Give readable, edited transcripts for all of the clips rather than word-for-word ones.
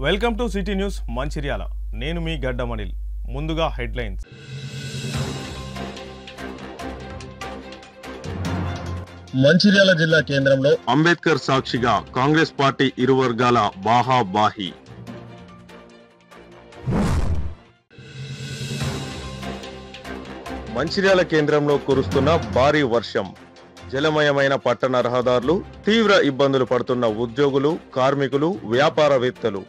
Welcome to city news Mancherial. నేను మీ గడ్డమనిల్. ముందుగా headlines. Mancherial జిల్లా కేంద్రంలో అంబేద్కర్ సాక్షిగా కాంగ్రెస్ పార్టీ ఇరు వర్గాల బాహాబాహి. మంచిర్యాల కేంద్రంలో కురుస్తున్న భారీ వర్షం, జలమయమైన పట్టణ రహదారులు, తీవ్ర ఇబ్బందులు పడుతున్న ఉద్యోగులు, కార్మికులు, వ్యాపారవేత్తలు.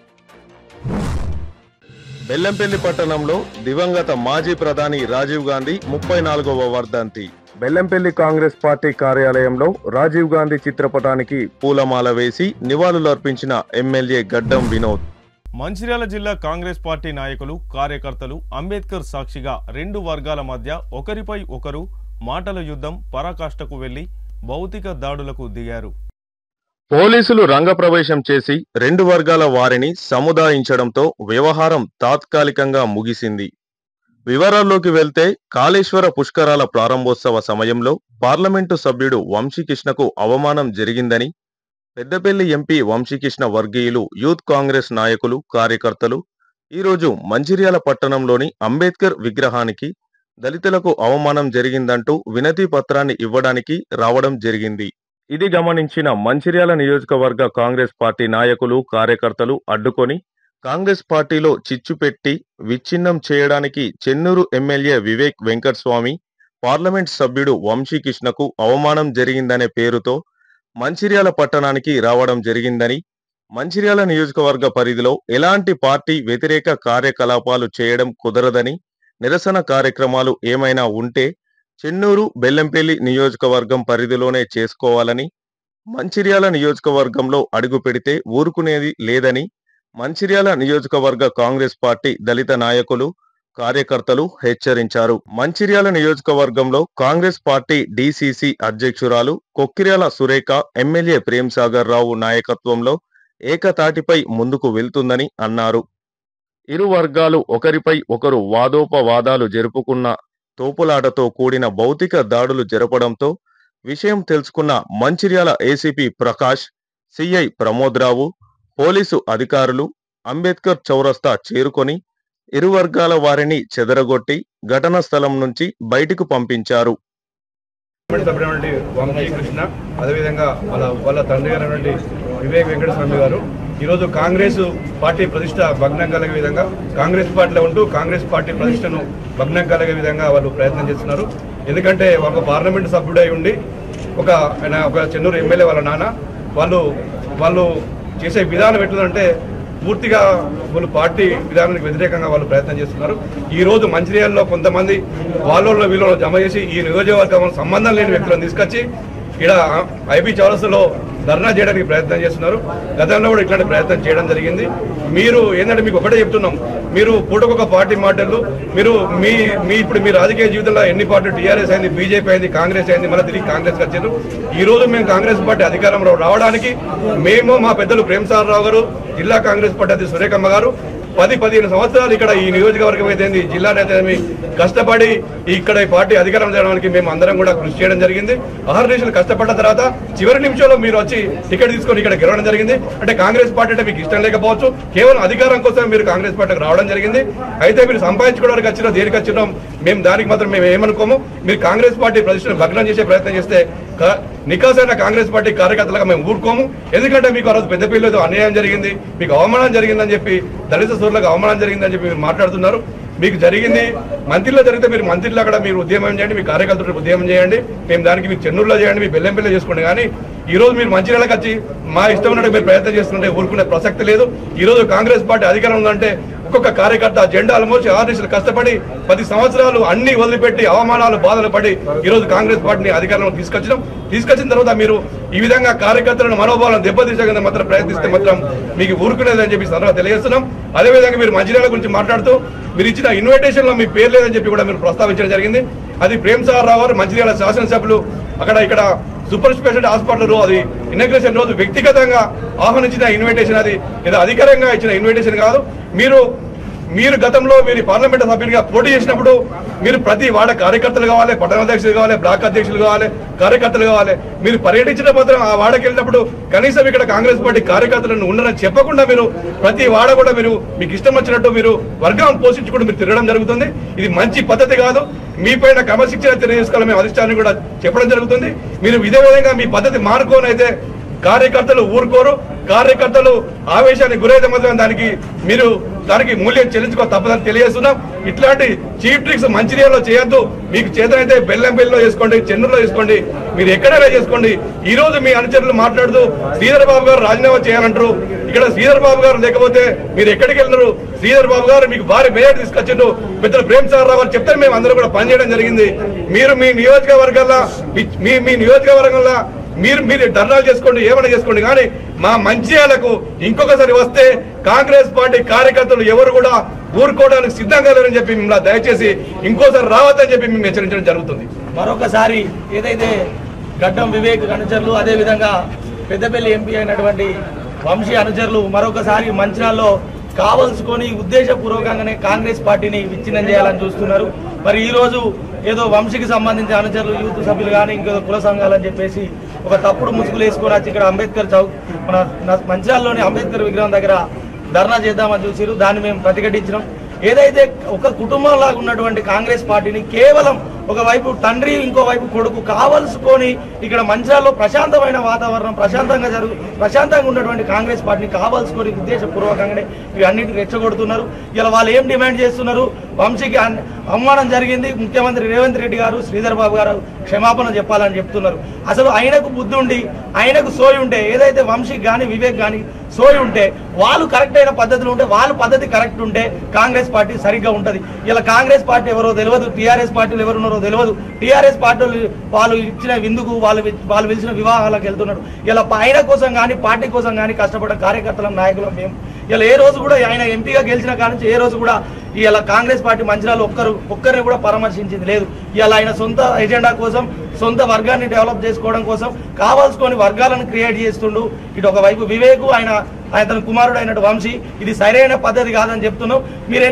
బెల్లంపల్లి పట్టణంలో దివంగత మాజీ ప్రధాని రాజీవ్ గాంధీ 34వ వర్ధంతి. బెల్లంపల్లి కాంగ్రెస్ పార్టీ కార్యాలయంలో రాజీవ్ గాంధీ చిత్రపటానికి పూలమాల వేసి నివాళులర్పించిన ఎమ్మెల్యే గడ్డం వినోద్. మంచిర్యాల జిల్లా కాంగ్రెస్ పార్టీ నాయకులు, కార్యకర్తలు అంబేద్కర్ సాక్షిగా రెండు వర్గాల మధ్య ఒకరిపై ఒకరు మాటల యుద్ధం పరాకాష్ఠకు వెళ్లి భౌతిక దాడులకు దిగారు. పోలీసులు రంగప్రవేశం చేసి రెండు వర్గాల వారిని సముదాయించడంతో వ్యవహారం తాత్కాలికంగా ముగిసింది. వివరాల్లోకి వెళ్తే, కాళేశ్వర పుష్కరాల ప్రారంభోత్సవ సమయంలో పార్లమెంటు సభ్యుడు వంశీకృష్ణకు అవమానం జరిగిందని పెద్దపల్లి ఎంపీ వంశీకృష్ణ వర్గీయులు, యూత్ కాంగ్రెస్ నాయకులు, కార్యకర్తలు ఈరోజు మంచిర్యాల పట్టణంలోని అంబేద్కర్ విగ్రహానికి దళితులకు అవమానం జరిగిందంటూ వినతి పత్రాన్ని ఇవ్వడానికి రావడం జరిగింది. ఇది గమనించిన మంచిర్యాల నియోజకవర్గ కాంగ్రెస్ పార్టీ నాయకులు, కార్యకర్తలు అడ్డుకొని కాంగ్రెస్ పార్టీలో చిచ్చు పెట్టి విచ్ఛిన్నం చేయడానికి చెన్నూరు ఎమ్మెల్యే వివేక్ వెంకటస్వామి, పార్లమెంట్ సభ్యుడు వంశీకృష్ణకు అవమానం జరిగిందనే పేరుతో మంచిర్యాల పట్టణానికి రావడం జరిగిందని, మంచిర్యాల నియోజకవర్గ పరిధిలో ఎలాంటి పార్టీ వ్యతిరేక కార్యకలాపాలు చేయడం కుదరదని, నిరసన కార్యక్రమాలు ఏమైనా ఉంటే చెన్నూరు, బెల్లంపల్లి నియోజకవర్గం పరిధిలోనే చేసుకోవాలని, మంచిర్యాల నియోజకవర్గంలో అడుగు పెడితే ఊరుకునేది లేదని మంచిర్యాల నియోజకవర్గ కాంగ్రెస్ పార్టీ దళిత నాయకులు, కార్యకర్తలు హెచ్చరించారు. మంచిర్యాల నియోజకవర్గంలో కాంగ్రెస్ పార్టీ డిసిసి అధ్యక్షురాలు కొక్కిర్యాల సురేఖ, ఎమ్మెల్యే ప్రేమ్సాగర్ రావు నాయకత్వంలో ఏకతాటిపై ముందుకు వెళ్తుందని అన్నారు. ఇరు వర్గాలు ఒకరిపై ఒకరు వాదోపవాదాలు జరుపుకున్న తోపులాటతో కూడిన భౌతిక దాడులు జరపడంతో విషయం తెలుసుకున్న మంచిర్యాల ఏసీపీ ప్రకాష్, సిఐ ప్రమోద్ రావు, పోలీసు అధికారులు అంబేద్కర్ చౌరస్తా చేరుకొని ఇరు వర్గాల వారిని చెదరగొట్టి ఘటనా స్థలం నుంచి బయటకు పంపించారు. వంశీకృష్ణ, అదేవిధంగా వాళ్ళ తండ్రి గారు వివేక్ వెంకటస్వామి గారు ఈరోజు కాంగ్రెస్ పార్టీ ప్రతిష్ట భగ్నం కలిగే విధంగా, కాంగ్రెస్ పార్టీలో ఉంటూ కాంగ్రెస్ పార్టీ ప్రతిష్టను భగ్నం కలిగే విధంగా వాళ్ళు ప్రయత్నం చేస్తున్నారు. ఎందుకంటే ఒక పార్లమెంటు సభ్యుడై ఉండి ఒక చెన్నూరు ఎమ్మెల్యే వాళ్ళ నాన్న వాళ్ళు చేసే విధానం ఎట్లుందంటే పూర్తిగా వాళ్ళు పార్టీ విధానానికి వ్యతిరేకంగా వాళ్ళు ప్రయత్నం చేస్తున్నారు. ఈ రోజు మంచిర్యాలలో కొంతమంది వాళ్ళ వీళ్ళు జమ చేసి ఈ నియోజకవర్గం సంబంధం లేని వ్యక్తులను తీసుకొచ్చి ఇక్కడ ఐబీ చౌరస్తాలో ధర్నా చేయడానికి ప్రయత్నం చేస్తున్నారు. గతంలో కూడా ఇట్లాంటి ప్రయత్నం చేయడం జరిగింది. మీరు ఏంటంటే మీకు ఒకటే చెప్తున్నాం, మీరు పూటకొక పార్టీ మాటలు, మీరు ఇప్పుడు మీ రాజకీయ జీవితంలో ఎన్ని పార్టీలు టీఆర్ఎస్ అయింది, బీజేపీ అయింది, కాంగ్రెస్ అయింది, మళ్ళీ తిరిగి కాంగ్రెస్కి వచ్చారు. ఈ రోజు మేము కాంగ్రెస్ పార్టీ అధికారంలో రావడానికి మేము, మా పెద్దలు ప్రేమ్సాగర్ రావు గారు, జిల్లా కాంగ్రెస్ పార్టీ అధ్యక్షుడు సురేఖమ్మ గారు 10-15 సంవత్సరాలు ఇక్కడ ఈ నియోజకవర్గం అయితే జిల్లానైతే కష్టపడి ఇక్కడ ఈ పార్టీ అధికారం చేయడానికి మేము అందరం కూడా కృషి చేయడం జరిగింది. అహర్నిశలు కష్టపడ్డ తర్వాత చివరి నిమిషంలో మీరు వచ్చి టికెట్ తీసుకొని ఇక్కడ గెలవడం జరిగింది. అంటే కాంగ్రెస్ పార్టీ అంటే మీకు ఇష్టం లేకపోవచ్చు, కేవలం అధికారం కోసం మీరు కాంగ్రెస్ పార్టీకి రావడం జరిగింది. అయితే మీరు సంపాదించుకోవడానికి వచ్చినా దేనికి వచ్చినాం మేము దానికి మాత్రం మేము ఏమనుకోము. మీరు కాంగ్రెస్ పార్టీ ప్రతిష్టను భగ్నం చేసే ప్రయత్నం చేస్తే నికాసైన కాంగ్రెస్ పార్టీ కార్యకర్తలుగా మేము ఊరుకోము. ఎందుకంటే మీకు ఆ రోజు పెద్దపల్లిలో అన్యాయం జరిగింది, మీకు అవమానం జరిగిందని చెప్పి, దళిత సోదరులకు అవమానం జరిగిందని చెప్పి మీరు మాట్లాడుతున్నారు. మీకు జరిగింది మంత్రిలో జరిగితే మీరు మంత్రిలో అక్కడ మీరు ఉద్యమం చేయండి, మీ కార్యకర్తలకు ఉద్యమం చేయండి, మేము దానికి మీరు చెన్నూరులో చేయండి, మీ బెల్లంపల్లిలో చేసుకోండి. కానీ ఈ రోజు మీరు మంచిర్యాలకు వచ్చి మా ఇష్టం ఉన్నట్టు మీరు ప్రయత్నం చేస్తుంటే ఊరుకునే ప్రసక్తి లేదు. ఈ రోజు కాంగ్రెస్ పార్టీ అధికారం ఉందంటే ఒక్కొక్క కార్యకర్త జెండాలు మోసి 6 నెలలు కష్టపడి 10 సంవత్సరాలు అన్ని వదిలిపెట్టి అవమానాలు, బాధలు పడి ఈ రోజు కాంగ్రెస్ పార్టీని అధికారంలో తీసుకొచ్చిన తర్వాత మీరు ఈ విధంగా కార్యకర్తలను మనోభావాలను దెబ్బతీసే మాత్రం ప్రయత్నిస్తే మాత్రం మీకు ఊరుకునేదని చెప్పి తర్వాత తెలియజేస్తున్నాం. అదేవిధంగా మీరు మంచిర్యాల గురించి మాట్లాడుతూ మీరు ఇచ్చిన ఇన్విటేషన్ లో మీ పేరు లేదని చెప్పి కూడా మీరు ప్రస్తావించడం జరిగింది. అది ప్రేమ్సాగర్ రావు గారు, మంచిర్యాల శాసనసభ్యులు ఇక్కడ సూపర్ స్పెషాలిటీ హాస్పిటల్ అది ఇనాగ్రేషన్ రోజు వ్యక్తిగతంగా ఆహ్వానించిన ఇన్విటేషన్, అది ఏదో అధికారంగా ఇచ్చిన ఇన్విటేషన్ కాదు. మీరు మీరు గతంలో మీరు పార్లమెంట్ సభ్యునిగా పోటీ చేసినప్పుడు మీరు ప్రతి వార్డు కార్యకర్తలు కావాలి, పట్టణాధ్యక్షులు కావాలి, బ్లాక్ అధ్యక్షులు కావాలి, కార్యకర్తలు కావాలి. మీరు పర్యటించిన మాత్రం ఆ వాడకి వెళ్ళినప్పుడు కనీసం ఇక్కడ కాంగ్రెస్ పార్టీ కార్యకర్తలను ఉన్నారని చెప్పకుండా మీరు ప్రతి వాడ కూడా మీరు మీకు ఇష్టం వచ్చినట్టు మీరు వర్గం పోషించుకుంటూ మీరు తిరగడం జరుగుతుంది. ఇది మంచి పద్ధతి కాదు. మీ పైన క్రమశిక్షణ తెలియజేసుకోవాలి మేము అధిష్టానం కూడా చెప్పడం జరుగుతుంది. మీరు ఇదే విధంగా మీ పద్ధతి మానుకోనైతే కార్యకర్తలు ఊరుకోరు. కార్యకర్తలు ఆవేశానికి గురైతే మాత్రం దానికి మూల్యం చెల్లించుకో తప్పదని తెలియజేస్తున్నాం. ఇట్లాంటి చీప్ ట్రిక్స్ మంచిర్యాలలో చేయొద్దు. మీకు చేతనైతే బెల్లంపల్లిలో చేసుకోండి, చెన్నూరులో చేసుకోండి, మీరు ఎక్కడైనా చేసుకోండి. ఈ రోజు మీ అనుచరులు మాట్లాడుతూ శ్రీధర్ బాబు గారు రాజీనామా చేయాలంటారు. ఇక్కడ శ్రీధర్ బాబు గారు లేకపోతే మీరు ఎక్కడికి వెళ్ళినారు? శ్రీధర్ బాబు గారు మీకు భారీ మేయర్ తీసుకొచ్చిండు, పెద్దలు ప్రేమ్ సాగర్ రావు గారు చెప్తే మేము అందరూ కూడా పనిచేయడం జరిగింది. మీరు మీ నియోజకవర్గంలో మీరు ధర్నాలు చేసుకోండి, ఏమైనా చేసుకోండి, కానీ మా మంచిర్యాలకు ఇంకొకసారి వస్తే కాంగ్రెస్ పార్టీ కార్యకర్తలు ఎవరు కూడా ఊరుకోవడానికి సిద్ధంగా లేరని చెప్పి మిమ్మల్ని దయచేసి ఇంకోసారి రావద్దని చెప్పి మేము హెచ్చరించడం జరుగుతుంది. మరొకసారి ఏదైతే గడ్డం వివేక్ అనుచరులు అదేవిధంగా పెద్దపల్లి ఎంపీ అయినటువంటి వంశీ అనుచరులు మరొకసారి మంచిర్యాలలో కావలసుకొని ఉద్దేశపూర్వకంగానే కాంగ్రెస్ పార్టీని విచ్ఛిన్నం చేయాలని చూస్తున్నారు. మరి ఈ రోజు ఏదో వంశీకి సంబంధించిన అనుచరులు యూత్ సభ్యులు కానీ ఇంకేదో కుల సంఘాలని చెప్పేసి ఒక తప్పుడు ముసుగులు వేసుకొని వచ్చి ఇక్కడ అంబేద్కర్ చౌక్ మన మంచిర్యాలలోని అంబేద్కర్ విగ్రహం దగ్గర ధర్నా చేద్దామని చూసిరు. దాన్ని మేము ప్రతిఘటించినాం. ఏదైతే ఒక కుటుంబంలాగా ఉన్నటువంటి కాంగ్రెస్ పార్టీని కేవలం ఒకవైపు తండ్రి ఇంకోవైపు కొడుకు కావలసుకొని ఇక్కడ మంచిర్యాలలో ప్రశాంతమైన వాతావరణం ప్రశాంతంగా ఉన్నటువంటి కాంగ్రెస్ పార్టీని కావలసుకొని ఉద్దేశపూర్వకంగానే ఇవన్నిటిని రెచ్చగొడుతున్నారు. ఇలా వాళ్ళు ఏం డిమాండ్ చేస్తున్నారు? వంశీకి అవమానం జరిగింది, ముఖ్యమంత్రి రేవంత్ రెడ్డి గారు శ్రీధర్ బాబు గారు క్షమాపణ చెప్పాలని చెప్తున్నారు. అసలు ఆయనకు బుద్ధి ఉండి ఆయనకు సోయి ఉంటే, ఏదైతే వంశీకి కానీ వివేక్ కానీ సోయి ఉంటే, వాళ్ళు కరెక్ట్ అయిన పద్ధతులు ఉంటే, వాళ్ళ పద్ధతి కరెక్ట్ ఉంటే కాంగ్రెస్ పార్టీ సరిగ్గా ఉంటుంది. ఇలా కాంగ్రెస్ పార్టీ ఎవరో తెలియదు, టీఆర్ఎస్ పార్టీలు ఎవరున్నారో తెలియదు. టీఆర్ఎస్ పార్టీలు వాళ్ళు ఇచ్చిన విందుకు వాళ్ళు పిలిచిన వివాహాలకు వెళ్తున్నారు. ఇలా ఆయన కోసం కానీ పార్టీ కోసం కానీ కష్టపడ్డ కార్యకర్తల నాయకులు మేము ఇలా ఏ రోజు కూడా ఆయన ఎంపీగా గెలిచిన కానించి ఏ రోజు కూడా ఇలా కాంగ్రెస్ పార్టీ మంచిర్యాలలో ఒక్కరిని కూడా పరామర్శించింది లేదు. ఇలా ఆయన సొంత ఎజెండా కోసం, సొంత వర్గాన్ని డెవలప్ చేసుకోవడం కోసం కావాల్సుకొని వర్గాలను క్రియేట్ చేస్తుండు. ఇటు ఒకవైపు వివేకు ఆయన కుమారుడు అయినట్టు వంశీ, ఇది సరైన పద్ధతి కాదని చెప్తున్నాం. మీరు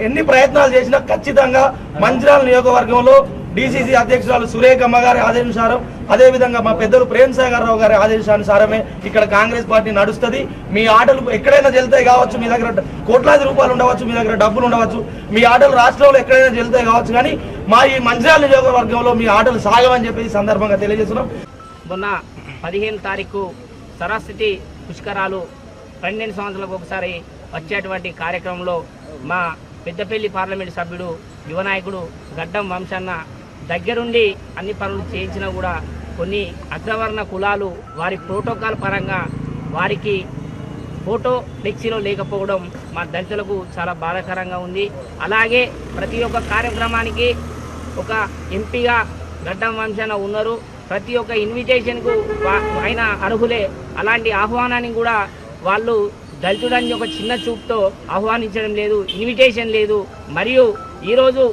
ఎన్ని ప్రయత్నాలు చేసినా ఖచ్చితంగా మంచిర్యాల నియోజకవర్గంలో డీసీసీ అధ్యక్షురాలు సురేఖమ్మ గారి ఆదేశానుసారం, అదేవిధంగా మా పెద్దలు ప్రేమ్ సాగర్ రావు గారి ఆదేశానుసారమే ఇక్కడ కాంగ్రెస్ పార్టీ నడుస్తుంది. మీ ఆటలు ఎక్కడైనా చెల్తాయి కావచ్చు, మీ దగ్గర కోట్లాది రూపాయలు ఉండవచ్చు, మీ దగ్గర డబ్బులు ఉండవచ్చు, మీ ఆటలు రాష్ట్రంలో ఎక్కడైనా చెల్తాయి కావచ్చు, కానీ మా ఈ మంచిర్యాల నియోజకవర్గంలో మీ ఆటలు సాగమని చెప్పి ఈ సందర్భంగా తెలియజేస్తున్నాం. మొన్న 15 తారీఖు సరస్వతి పుష్కరాలు 12 సంవత్సరాలకు ఒకసారి వచ్చేటువంటి కార్యక్రమంలో మా పెద్దపల్లి పార్లమెంటు సభ్యుడు యువ నాయకుడు గడ్డం వంశన్న దగ్గరుండి అన్ని పనులు చేయించినా కూడా కొన్ని అగ్రవర్ణ కులాలు వారి ప్రోటోకాల్ పరంగా వారికి ఫోటో ఫ్లెక్సీలో లేకపోవడం మా దళితులకు చాలా బాధాకరంగా ఉంది. అలాగే ప్రతి ఒక్క కార్యక్రమానికి ఒక ఎంపీగా గడ్డం వంశన్న ఉన్నారు. ప్రతి ఒక్క ఇన్విటేషన్కు ఆయన అర్హులే. అలాంటి ఆహ్వానాన్ని కూడా వాళ్ళు దళితుడని ఒక చిన్న చూపుతో ఆహ్వానించడం లేదు, ఇన్విటేషన్ లేదు. మరియు ఈరోజు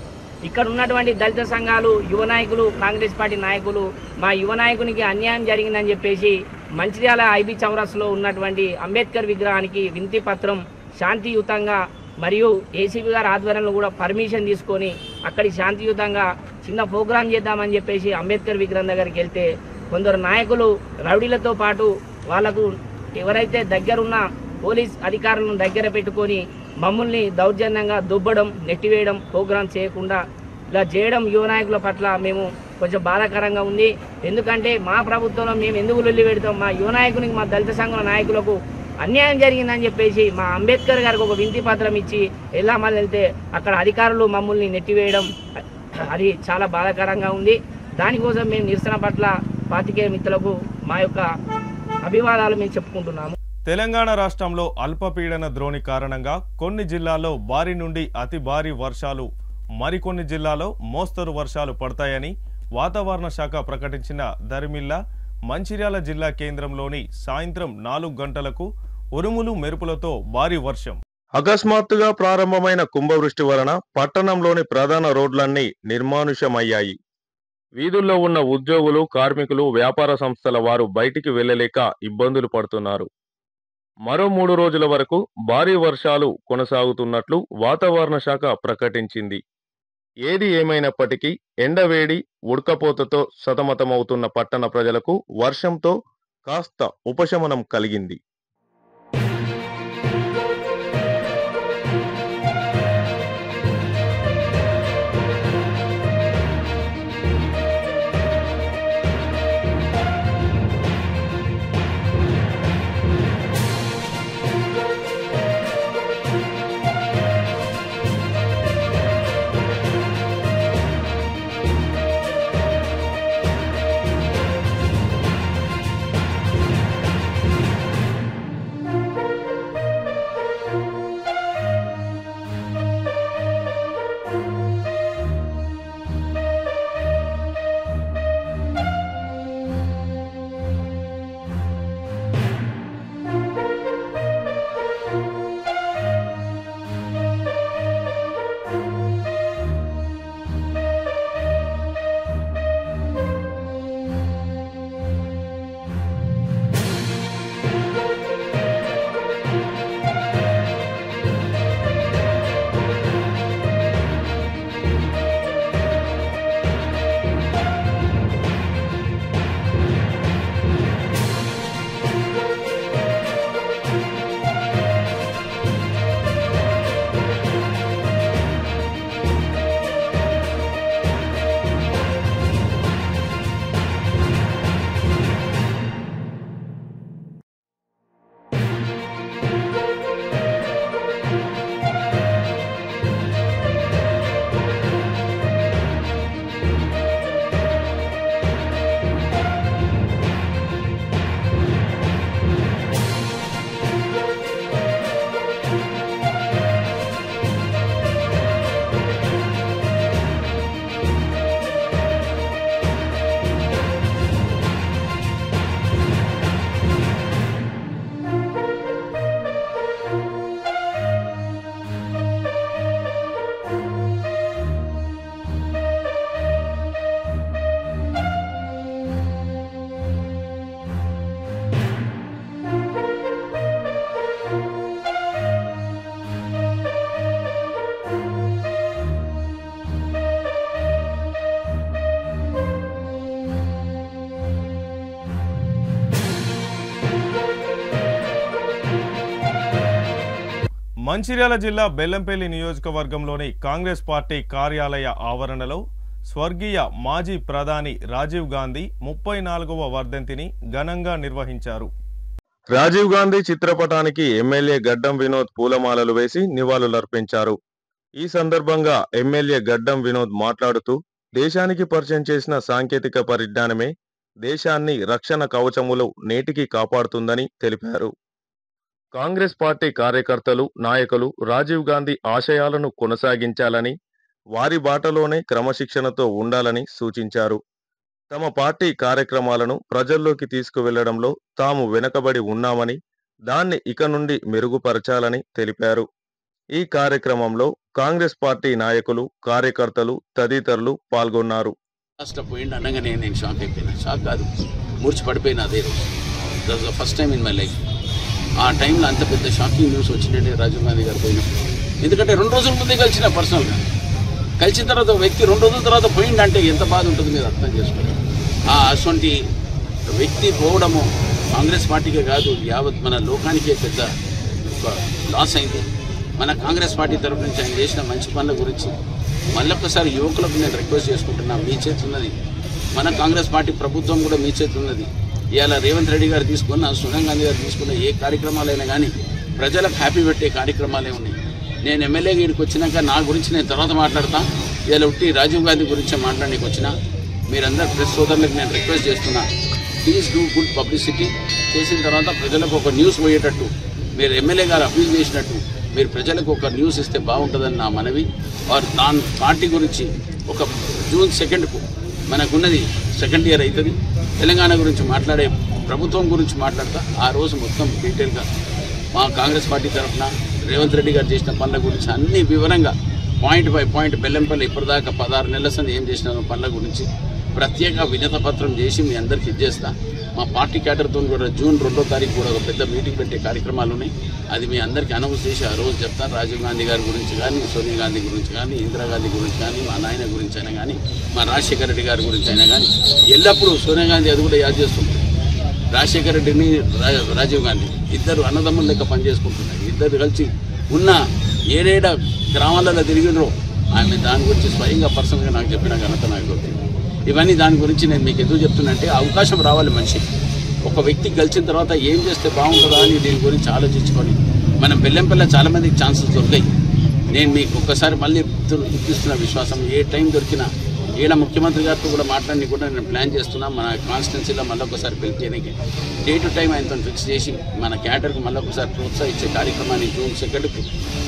ఇక్కడ ఉన్నటువంటి దళిత సంఘాలు, యువ నాయకులు, కాంగ్రెస్ పార్టీ నాయకులు మా యువ నాయకునికి అన్యాయం జరిగిందని చెప్పేసి మంచిర్యాల ఐబీ చౌరస్లో ఉన్నటువంటి అంబేద్కర్ విగ్రహానికి వినతి పత్రం శాంతియుతంగా మరియు ఏసీబీ గారి ఆధ్వర్యంలో కూడా పర్మిషన్ తీసుకొని అక్కడి శాంతియుతంగా చిన్న ప్రోగ్రాం చేద్దామని చెప్పేసి అంబేద్కర్ విగ్రహం దగ్గరికి వెళ్తే కొందరు నాయకులు రౌడీలతో పాటు వాళ్లకు ఎవరైతే దగ్గరున్న పోలీస్ అధికారులను దగ్గర పెట్టుకొని మమ్మల్ని దౌర్జన్యంగా దుబ్బడం, నెట్టివేయడం, ప్రోగ్రాం చేయకుండా ఇలా చేయడం యువ నాయకుల పట్ల మేము కొంచెం బాధాకరంగా ఉంది. ఎందుకంటే మా ప్రభుత్వంలో మేము ఎందుకు లొల్లి పెడతాం? మా యువ నాయకునికి, మా దళిత సంఘాల నాయకులకు అన్యాయం జరిగిందని చెప్పేసి మా అంబేద్కర్ గారికి ఒక వినతి పత్రం ఇచ్చి మళ్ళీ వెళ్తే అక్కడ అధికారులు మమ్మల్ని నెట్టివేయడం అది చాలా బాధాకరంగా ఉంది. దానికోసం మేము నిరసన పట్ల పాత్రికేయ మిత్రులకు మా యొక్క అభివాదాలు మేము చెప్పుకుంటున్నాము. తెలంగాణ రాష్ట్రంలో అల్పపీడన ద్రోణి కారణంగా కొన్ని జిల్లాల్లో భారీ నుండి అతి భారీ వర్షాలు, మరికొన్ని జిల్లాల్లో మోస్తరు వర్షాలు పడతాయని వాతావరణ శాఖ ప్రకటించిన దరిమిల్లా మంచిర్యాల జిల్లా కేంద్రంలోని సాయంత్రం 4 గంటలకు ఉరుములు మెరుపులతో భారీ వర్షం. అకస్మాత్తుగా ప్రారంభమైన కుంభవృష్టి వలన పట్టణంలోని ప్రధాన రోడ్లన్నీ నిర్మానుష్యమయ్యాయి. వీధుల్లో ఉన్న ఉద్యోగులు, కార్మికులు, వ్యాపార సంస్థల వారు బయటికి వెళ్లలేక ఇబ్బందులు పడుతున్నారు. మరో 3 రోజుల వరకు భారీ వర్షాలు కొనసాగుతున్నట్లు వాతావరణ శాఖ ప్రకటించింది. ఏది ఏమైనప్పటికీ ఎండవేడి, ఉడకపోతతో సతమతమవుతున్న పట్టణ ప్రజలకు వర్షంతో కాస్త ఉపశమనం కలిగింది. మంచిర్యాల జిల్లా బెల్లంపల్లి నియోజకవర్గంలోని కాంగ్రెస్ పార్టీ కార్యాలయ ఆవరణలో స్వర్గీయ మాజీ ప్రధాని రాజీవ్ గాంధీ 34వ వర్ధంతిని ఘనంగా నిర్వహించారు. రాజీవ్ గాంధీ చిత్రపటానికి ఎమ్మెల్యే గడ్డం వినోద్ పూలమాలలు వేసి నివాళులర్పించారు. ఈ సందర్భంగా ఎమ్మెల్యే గడ్డం వినోద్ మాట్లాడుతూ దేశానికి పరిచయం చేసిన సాంకేతిక పరిజ్ఞానమే దేశాన్ని రక్షణ కవచములు నేటికి కాపాడుతుందని తెలిపారు. కాంగ్రెస్ పార్టీ కార్యకర్తలు, నాయకులు రాజీవ్ గాంధీ ఆశయాలను కొనసాగించాలని, వారి బాటలోనే క్రమశిక్షణతో ఉండాలని సూచించారు. తమ పార్టీ కార్యక్రమాలను ప్రజల్లోకి తీసుకువెళ్లడంలో తాము వెనుకబడి ఉన్నామని, దాన్ని ఇక నుండి మెరుగుపరచాలని తెలిపారు. ఈ కార్యక్రమంలో కాంగ్రెస్ పార్టీ నాయకులు, కార్యకర్తలు తదితరులు పాల్గొన్నారు. అనగానే నేను షాక్ అయిపోయినా. షాక్ కాదు, మూర్చి పడిపోయినా. అదే రోజు that was the first time in my life. ఆ టైంలో అంత పెద్ద షాకింగ్ న్యూస్ వచ్చిందంటే రాజీవ్ గాంధీ గారు పోయినప్పుడు. ఎందుకంటే 2 రోజుల ముందే కలిసిన పర్సనల్గా. కలిసిన తర్వాత వ్యక్తి 2 రోజుల తర్వాత పోయిందంటే ఎంత బాధ ఉంటుంది మీరు అర్థం చేసుకోండి. అటువంటి వ్యక్తి పోవడము కాంగ్రెస్ పార్టీకే కాదు, యావత్ మన లోకానికే పెద్ద లాస్ అయింది. మన కాంగ్రెస్ పార్టీ తరఫు నుంచి ఆయన చేసిన మంచి పనుల గురించి మళ్ళొక్కసారి యువకులకు నేను రిక్వెస్ట్ చేసుకుంటున్నా. మీ చేతి ఉన్నది, మన కాంగ్రెస్ పార్టీ ప్రభుత్వం కూడా మీ చేతి ఉన్నది. ఇవాళ రేవంత్ రెడ్డి గారు తీసుకున్న, సోనియా గాంధీ గారు తీసుకున్న ఏ కార్యక్రమాలైనా కానీ ప్రజలకు హ్యాపీ పెట్టే కార్యక్రమాలే ఉన్నాయి. నేను ఎమ్మెల్యే గీడికి వచ్చినాక నా గురించి నేను తర్వాత మాట్లాడతా. ఇవాళ ఉట్టి రాజీవ్ గాంధీ గురించే మాట్లాడడానికి వచ్చిన మీరందరూ ప్రెస్ సోదరులకు నేను రిక్వెస్ట్ చేస్తున్నా, ప్లీజ్ డూ గుడ్ పబ్లిసిటీ. చేసిన తర్వాత ప్రజలకు ఒక న్యూస్ పోయేటట్టు, మీరు ఎమ్మెల్యే గారు అప్పీల్ చేసినట్టు మీరు ప్రజలకు ఒక న్యూస్ ఇస్తే బాగుంటుందని నా మనవి. దాని పార్టీ గురించి ఒక జూన్ 2కు మనకున్నది 2nd ఇయర్ అవుతుంది. తెలంగాణ గురించి మాట్లాడే, ప్రభుత్వం గురించి మాట్లాడతా. ఆ రోజు మొత్తం డీటెయిల్గా మా కాంగ్రెస్ పార్టీ తరఫున రేవంత్ రెడ్డి గారు చేసిన పనుల గురించి అన్ని వివరంగా పాయింట్ బై పాయింట్ బెల్లంపల్లి ఇప్పటిదాకా 16 నెలల సంది ఏం చేసిన పనుల గురించి ప్రత్యేక వినత పత్రం చేసి మీ అందరికీ ఇచ్చేస్తా. మా పార్టీ క్యాడర్తో కూడా జూన్ 2వ తారీఖు కూడా ఒక పెద్ద మీటింగ్ పెట్టే కార్యక్రమాలు ఉన్నాయి. అది మీ అందరికీ అనౌన్స్ చేసి ఆ రోజు చెప్తాను. రాజీవ్ గాంధీ గారి గురించి కానీ, సోనియా గాంధీ గురించి కానీ, ఇందిరాగాంధీ గురించి కానీ, మా నాయన గురించి అయినా కానీ, మా రాజశేఖర రెడ్డి గారి గురించి అయినా కానీ ఎల్లప్పుడూ సోనియా గాంధీ అది కూడా యాద్ చేస్తుంది. రాజశేఖర రెడ్డిని రాజీవ్ గాంధీ ఇద్దరు అన్నదమ్ముల లెక్క పనిచేసుకుంటున్నారు. ఇద్దరు కలిసి ఉన్న ఏడేడ గ్రామాలలో తిరిగినరో ఆమె దాని గురించి స్వయంగా పర్సనల్గా నాకు చెప్పిన ఘనత నాకు దొరికింది. ఇవన్నీ దాని గురించి నేను మీకు ఎందుకు చెప్తున్నంటే అవకాశం రావాలి మనిషికి. ఒక వ్యక్తి గెలిచిన తర్వాత ఏం చేస్తే బాగుంటుందా అని దీని గురించి ఆలోచించుకొని మనం బెల్లంపల్ల చాలామందికి ఛాన్సెస్ దొరికాయి. నేను మీకు ఒక్కసారి మళ్ళీ ఇప్పిస్తున్న విశ్వాసం, ఏ టైం దొరికినా ఈడ ముఖ్యమంత్రి గారితో కూడా మాట్లాడి కూడా నేను ప్లాన్ చేస్తున్నా. మన కాన్స్టిట్యున్సీలో మళ్ళీ ఒకసారి పిలిచేయడానికి డే టు టైం ఆయనతో ఫిక్స్ చేసి మన క్యాడర్కి మళ్ళీ ఒకసారి ప్రోత్సహించే కార్యక్రమాన్ని జూన్ 2కు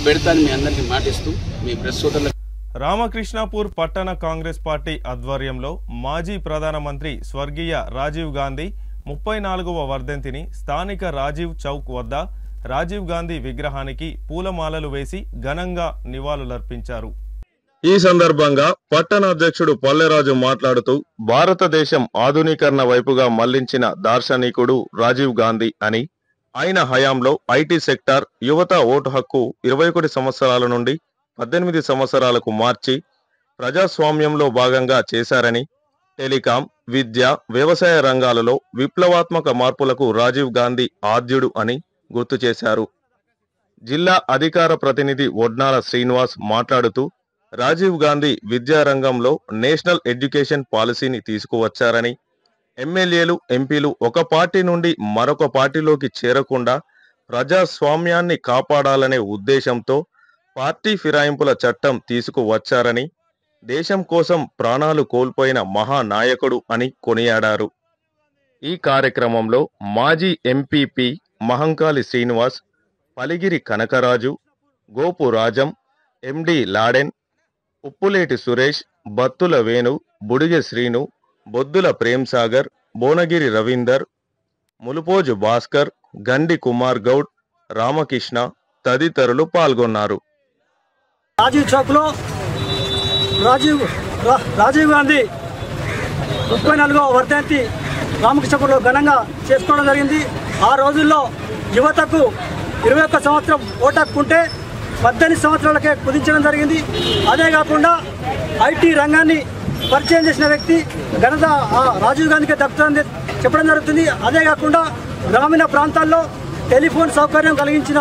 పెడతాను మీ అందరికీ మాటిస్తూ మీ ప్రెస్ సోదరులకు. రామకృష్ణాపూర్ పట్టణ కాంగ్రెస్ పార్టీ ఆధ్వర్యంలో మాజీ ప్రధానమంత్రి స్వర్గీయ రాజీవ్ గాంధీ 34వ వర్ధంతిని స్థానిక రాజీవ్ చౌక్ వద్ద రాజీవ్ గాంధీ విగ్రహానికి పూలమాలలు వేసి ఘనంగా నివాళులర్పించారు. ఈ సందర్భంగా పట్టణ అధ్యక్షుడు పల్లెరాజు మాట్లాడుతూ భారతదేశం ఆధునీకరణ వైపుగా మళ్లించిన దార్శనికుడు రాజీవ్ గాంధీ అని, ఆయన హయాంలో ఐటీ సెక్టార్ యువత ఓటు హక్కు 21 సంవత్సరాల నుండి 18 సంవత్సరాలకు మార్చి ప్రజాస్వామ్యంలో భాగంగా చేశారని, టెలికాం, విద్య, వ్యవసాయ రంగాలలో విప్లవాత్మక మార్పులకు రాజీవ్ గాంధీ ఆద్యుడు అని గుర్తు చేశారు. జిల్లా అధికార ప్రతినిధి వడ్నాల శ్రీనివాస్ మాట్లాడుతూ రాజీవ్ గాంధీ విద్యారంగంలో నేషనల్ ఎడ్యుకేషన్ పాలసీని తీసుకువచ్చారని, ఎమ్మెల్యేలు, ఎంపీలు ఒక పార్టీ నుండి మరొక పార్టీలోకి చేరకుండా ప్రజాస్వామ్యాన్ని కాపాడాలనే ఉద్దేశంతో పార్టీ ఫిరాయింపుల చట్టం తీసుకువచ్చారని, దేశం కోసం ప్రాణాలు కోల్పోయిన మహానాయకుడు అని కొనియాడారు. ఈ కార్యక్రమంలో మాజీ ఎంపీపీ మహంకాళి శ్రీనివాస్, పలిగిరి కనకరాజు, గోపు రాజం, ఎండి లాడెన్, ఉప్పులేటి సురేష్, బత్తుల వేణు, బుడిగె శ్రీను, బొద్దుల ప్రేమ్సాగర్, భువనగిరి రవీందర్, ములుపోజు భాస్కర్, గండి కుమార్ గౌడ్, రామకృష్ణ తదితరులు పాల్గొన్నారు. రాజీవ్ చౌక్లో రాజీవ్ గాంధీ 34వ వర్ధంతి రామకృష్ణపురంలో ఘనంగా చేసుకోవడం జరిగింది. ఆ రోజుల్లో యువతకు 21 సంవత్సరం ఓటు హక్కు ఉంటే 18 సంవత్సరాలకే కుదించడం జరిగింది. అదే కాకుండా ఐటీ రంగాన్ని పరిచయం చేసిన వ్యక్తి ఘనత రాజీవ్ గాంధీకి దక్కుతుందని చెప్పడం జరుగుతుంది. అదే కాకుండా గ్రామీణ ప్రాంతాల్లో టెలిఫోన్ సౌకర్యం కలిగించిన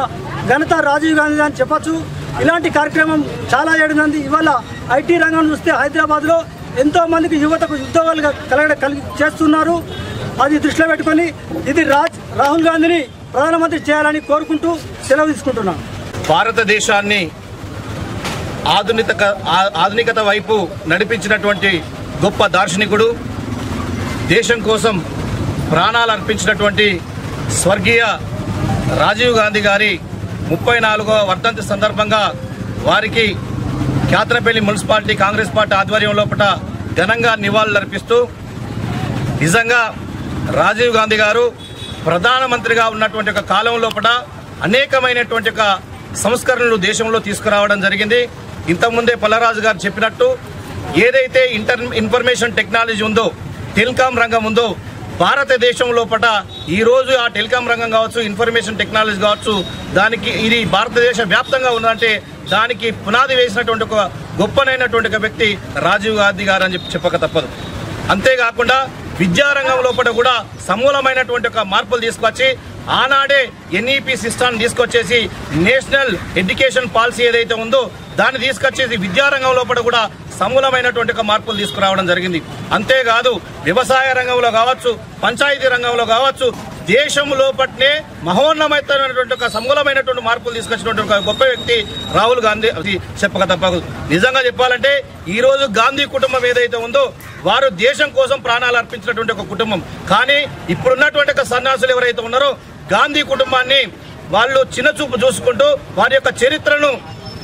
ఘనత రాజీవ్ గాంధీ అని చెప్పచ్చు. ఇలాంటి కార్యక్రమం చాలా ఏడుంది. ఇవాళ ఐటీ రంగం చూస్తే హైదరాబాద్లో ఎంతో మందికి యువతకు ఉద్యోగాలు చేస్తున్నారు. అది దృష్టిలో పెట్టుకొని ఇది రాహుల్ గాంధీని ప్రధానమంత్రి చేయాలని కోరుకుంటూ సెలవు తీసుకుంటున్నాను. భారతదేశాన్ని ఆధునికత వైపు నడిపించినటువంటి గొప్ప దార్శనికుడు, దేశం కోసం ప్రాణాలు అర్పించినటువంటి స్వర్గీయ రాజీవ్ గాంధీ గారి 34వ వర్ధంతి సందర్భంగా వారికి క్యాత్రపల్లి మున్సిపాలిటీ కాంగ్రెస్ పార్టీ ఆధ్వర్యం లోపల ఘనంగా నివాళులర్పిస్తూ, నిజంగా రాజీవ్ గాంధీ గారు ప్రధానమంత్రిగా ఉన్నటువంటి ఒక కాలం లోపల అనేకమైనటువంటి ఒక సంస్కరణలు దేశంలో తీసుకురావడం జరిగింది. ఇంతకుముందే పల్లరాజు గారు చెప్పినట్టు ఏదైతే ఇన్ఫర్మేషన్ టెక్నాలజీ ఉందో, టెలికాం రంగం ఉందో, భారతదేశం లోపల ఈరోజు ఆ టెలికాం రంగం కావచ్చు, ఇన్ఫర్మేషన్ టెక్నాలజీ కావచ్చు, దానికి ఇది భారతదేశ వ్యాప్తంగా ఉందంటే దానికి పునాది వేసినటువంటి ఒక గొప్పనైనటువంటి ఒక వ్యక్తి రాజీవ్ గాంధీ గారు అని చెప్పక తప్పదు. అంతేకాకుండా విద్యారంగం లోపల కూడా సమూలమైనటువంటి ఒక మార్పులు తీసుకొచ్చి ఆనాడే ఎన్ఈపీ సిస్టాన్ని తీసుకొచ్చేసి నేషనల్ ఎడ్యుకేషన్ పాలసీ ఏదైతే ఉందో దాన్ని తీసుకొచ్చేసి విద్యారంగం లోపల కూడా సమూలమైనటువంటి ఒక మార్పులు తీసుకురావడం జరిగింది. అంతేకాదు వ్యవసాయ రంగంలో కావచ్చు, పంచాయతీ రంగంలో కావచ్చు, దేశం లోపట్నే మహోన్నతమైనటువంటి ఒక సమూలమైనటువంటి మార్పులు తీసుకొచ్చినటువంటి ఒక గొప్ప వ్యక్తి రాహుల్ గాంధీ అది చెప్పక తప్పదు. నిజంగా చెప్పాలంటే ఈ రోజు గాంధీ కుటుంబం ఏదైతే ఉందో వారు దేశం కోసం ప్రాణాలు అర్పించినటువంటి ఒక కుటుంబం. కానీ ఇప్పుడున్నటువంటి ఒక సన్యాసులు ఎవరైతే ఉన్నారో గాంధీ కుటుంబాన్ని వాళ్ళు చిన్నచూపు చూసుకుంటూ వారి యొక్క చరిత్రను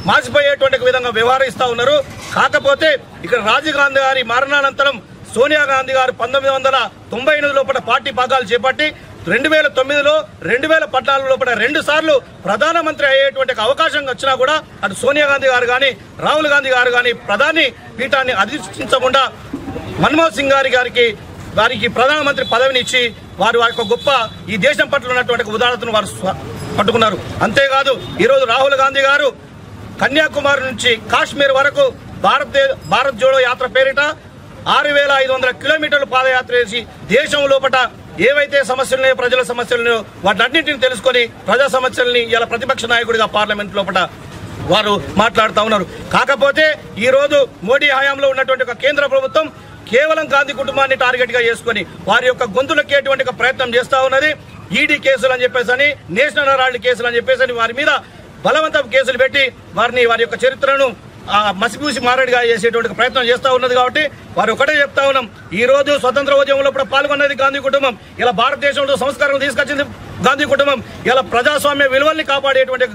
మార్చిపోయేటువంటి విధంగా వ్యవహరిస్తూ ఉన్నారు. కాకపోతే ఇక్కడ రాజీవ్ గాంధీ గారి మరణానంతరం సోనియా గాంధీ గారు 1998 లోపల పార్టీ భాగాలు చేపట్టి 2009లో 2014 లోపల 2 సార్లు ప్రధానమంత్రి అయ్యేటువంటి అవకాశం వచ్చినా కూడా అటు సోనియా గాంధీ గారు కానీ రాహుల్ గాంధీ గారు కానీ ప్రధాని పీఠాన్ని అధిష్ఠించకుండా మన్మోహన్ సింగ్ గారికి వారికి ప్రధానమంత్రి పదవిని ఇచ్చి వారి యొక్క గొప్ప ఈ దేశం పట్ల ఉన్నటువంటి ఉదాహరణను వారు పట్టుకున్నారు. అంతేకాదు ఈరోజు రాహుల్ గాంధీ గారు కన్యాకుమారి నుంచి కాశ్మీర్ వరకు భారత్ జోడో యాత్ర పేరిట 6500 కిలోమీటర్లు పాదయాత్ర చేసి దేశం లోపల ఏవైతే సమస్యలున్నాయో ప్రజల సమస్యలున్నాయో వాటన్నింటిని తెలుసుకొని ప్రజా సమస్యల్ని ఇలా ప్రతిపక్ష నాయకుడిగా పార్లమెంట్ లోపల వారు మాట్లాడుతూ ఉన్నారు. కాకపోతే ఈ రోజు మోడీ హయాంలో ఉన్నటువంటి ఒక కేంద్ర ప్రభుత్వం కేవలం గాంధీ కుటుంబాన్ని టార్గెట్ గా చేసుకుని వారి యొక్క గొంతులకేటువంటి ప్రయత్నం చేస్తా ఉన్నది. ఈడీ కేసులు అని చెప్పేసి నేషనల్ హెరాల్డ్ కేసులు అని చెప్పేసి వారి మీద బలవంతం కేసులు పెట్టి వారి యొక్క చరిత్రను మసిపూసి మారడిగా చేసేటువంటి ప్రయత్నం చేస్తా ఉన్నది. కాబట్టి వారు ఒకటే చెప్తా ఉన్నాం, ఈ రోజు స్వతంత్ర ఉద్యమంలో కూడా పాల్గొన్నది గాంధీ కుటుంబం. ఇలా భారతదేశంలో సంస్కారం తీసుకొచ్చింది గాంధీ కుటుంబం. ఇలా ప్రజాస్వామ్య విలువల్ని కాపాడేటువంటి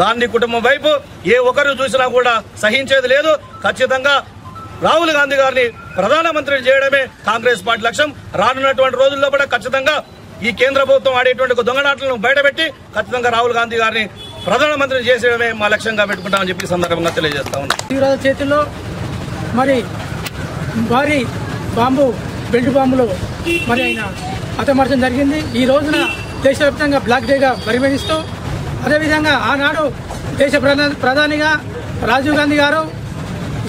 గాంధీ కుటుంబం వైపు ఏ ఒక్కరు చూసినా కూడా సహించేది లేదు. ఖచ్చితంగా రాహుల్ గాంధీ గారిని ప్రధానమంత్రిని చేయడమే కాంగ్రెస్ పార్టీ లక్ష్యం. రానున్నటువంటి రోజుల్లో కూడా ఖచ్చితంగా ఈ కేంద్ర ప్రభుత్వం ఆడేటువంటి దొంగనాట్లను బయటపెట్టి ఖచ్చితంగా రాహుల్ గాంధీ గారిని ప్రధానమంత్రిని చేసేయడమే మా లక్ష్యంగా పెట్టుకుంటామని చెప్పి సందర్భంగా తెలియజేస్తా ఉన్నాం. తీవ్రవాద చేతుల్లో మరి భారీ బెల్ట్ బాంబులు మరి ఆయన హతమార్చడం జరిగింది. ఈ రోజున దేశవ్యాప్తంగా బ్లాక్ డేగా పరిగణిస్తూ అదేవిధంగా ఆనాడు దేశ ప్రధానిగా రాజీవ్ గాంధీ గారు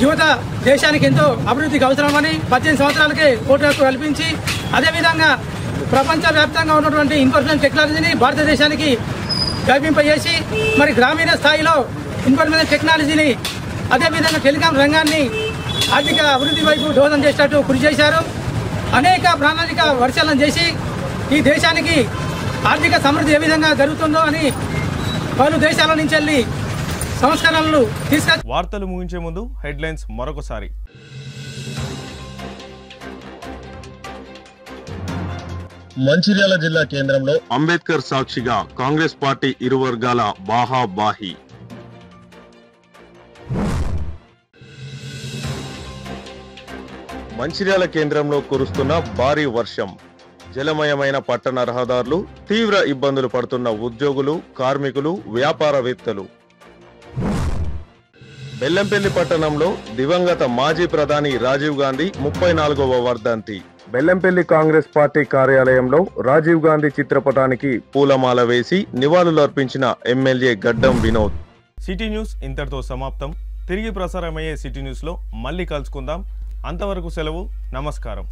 యువత దేశానికి ఎంతో అభివృద్ధికి అవసరమని 18 సంవత్సరాలకే ఓటు హక్కు కల్పించి అదేవిధంగా ప్రపంచవ్యాప్తంగా ఉన్నటువంటి ఇన్ఫర్మేషన్ టెక్నాలజీని భారతదేశానికి వ్యాపింపజేసి మరి గ్రామీణ స్థాయిలో ఇన్ఫర్మేషన్ టెక్నాలజీని అదేవిధంగా టెలికాం రంగాన్ని ఆర్థిక అభివృద్ధి వైపు దోహదం చేసేటట్టు కృషి చేశారు. అనేక ప్రణాళిక పరిశీలన చేసి ఈ దేశానికి ఆర్థిక సమృద్ధి ఏ విధంగా జరుగుతుందో అని పలు దేశాల నుంచి వెళ్ళి సంస్కరణలు తీసుకొచ్చి. వార్తలు ముగించే ముందు హెడ్లైన్స్ మరొకసారి. మంచిర్యాల జిల్లా కేంద్రంలో అంబేద్కర్ సాక్షిగా కాంగ్రెస్ పార్టీ ఇరు వర్గాల బాహాబాహి. మంచిర్యాల కేంద్రంలో కురుస్తున్న భారీ వర్షం, జలమయమైన పట్టణ రహదారులు, తీవ్ర ఇబ్బందులు పడుతున్న ఉద్యోగులు, కార్మికులు, వ్యాపారవేత్తలు. బెల్లంపల్లి పట్టణంలో దివంగత మాజీ ప్రధాని రాజీవ్ గాంధీ 34వ వర్ధంతి. బెల్లంపల్లి కాంగ్రెస్ పార్టీ కార్యాలయంలో రాజీవ్ గాంధీ చిత్రపటానికి పూలమాల వేసి నివాళులర్పించిన ఎమ్మెల్యే గడ్డం వినోద్. సిటీ న్యూస్ ఇంతటితో సమాప్తం. తిరిగి ప్రసారమయ్యే సిటీ న్యూస్ లో మళ్ళీ కలుసుకుందాం. అంతవరకు సెలవు. నమస్కారం.